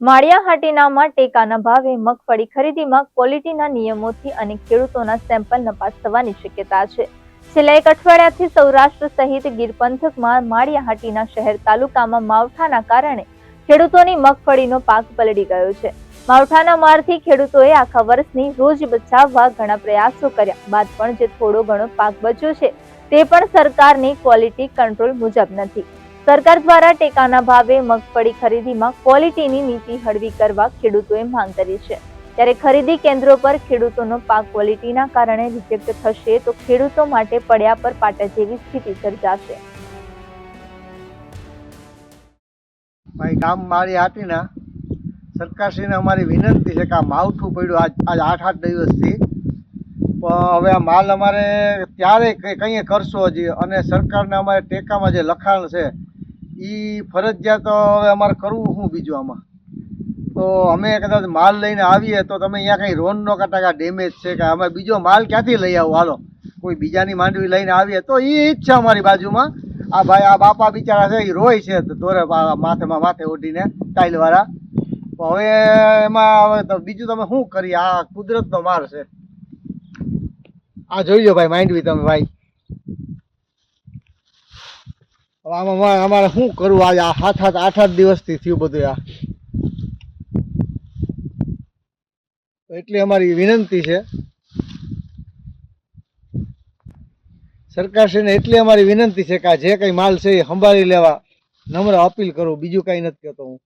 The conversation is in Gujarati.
માળિયાહાટીનામાં ટેકાના ભાવે મગફળી ખરીદીમાં ક્વોલિટીના નિયમોથી અને ખેડૂતોના સેમ્પલ નપાસ થવાની શક્યતા છે। છેલ્લા એક અઠવાડિયાથી સૌરાષ્ટ્ર સહિત ગીર પંથકમાં માળિયાહાટીના શહેર તાલુકામાં માવઠાના કારણે ખેડૂતોની મગફળીનો પાક પલળી ગયો છે। માવઠાના મારથી ખેડૂતોએ આખા વર્ષની રોજ બચાવવા ઘણા પ્રયાસો કર્યા બાદ પણ જે થોડો ઘણો પાક બચ્યો છે તે પણ સરકારની ક્વોલિટી કંટ્રોલ મુજબ નથી। સરકાર દ્વારા ટેકાના ભાવે મગફળી ખરીદીમાં ક્વોલિટીની નીતિ હળવી કરવા ખેડૂતોએ માંગ કરી છે। ત્યારે ખરીદી કેન્દ્રો પર ખેડૂતોનો પાક ક્વોલિટીના કારણે રિજેક્ટ થશે તો ખેડૂતો માટે પડ્યા પર પાટા જેવી સ્થિતિ સર્જાશે। ભાઈ ગામ માળિયાહાટીના સરકારશ્રીને અમારી વિનંતી છે કે આ માવઠું પડ્યું આજ 8 દિવસથી, પણ હવે આ માલ અમારે ત્યારે કંઈ કરશો હજી, અને સરકારને અમારે ટેકામાં જે લખાણ છે એ ફરજિયાત હવે અમારે કરવું શું બીજું આમાં? તો અમે કદાચ માલ લઈને આવીએ તો તમે અહીંયા કંઈ રોન ન કાઢતા કે ડેમેજ છે કે અમે બીજો માલ ક્યાંથી લઈ આવું? હાલો કોઈ બીજાની માંડવી લઈને આવીએ તો એ જ છે અમારી બાજુમાં આ ભાઈ, આ બાપા બિચારા છે એ રોય છે દોરે માથે ઓઢીને ટાઇલવાળા। હવે એમાં હવે તો બીજું તમે શું કરીએ? આ કુદરતનો માર છે। આ જોઈ લો ભાઈ માંડવી તમે ભાઈ, આમાં અમારે શું કરવું? આજે આ 8 દિવસથી થયું બધું। આ એટલી અમારી વિનંતી છે સરકારશ્રીને, એટલી અમારી વિનંતી છે કે આ જે કંઈ માલ છે એ સંભાળી લેવા નમ્ર અપીલ કરું, બીજું કંઈ નથી કહેતો હું।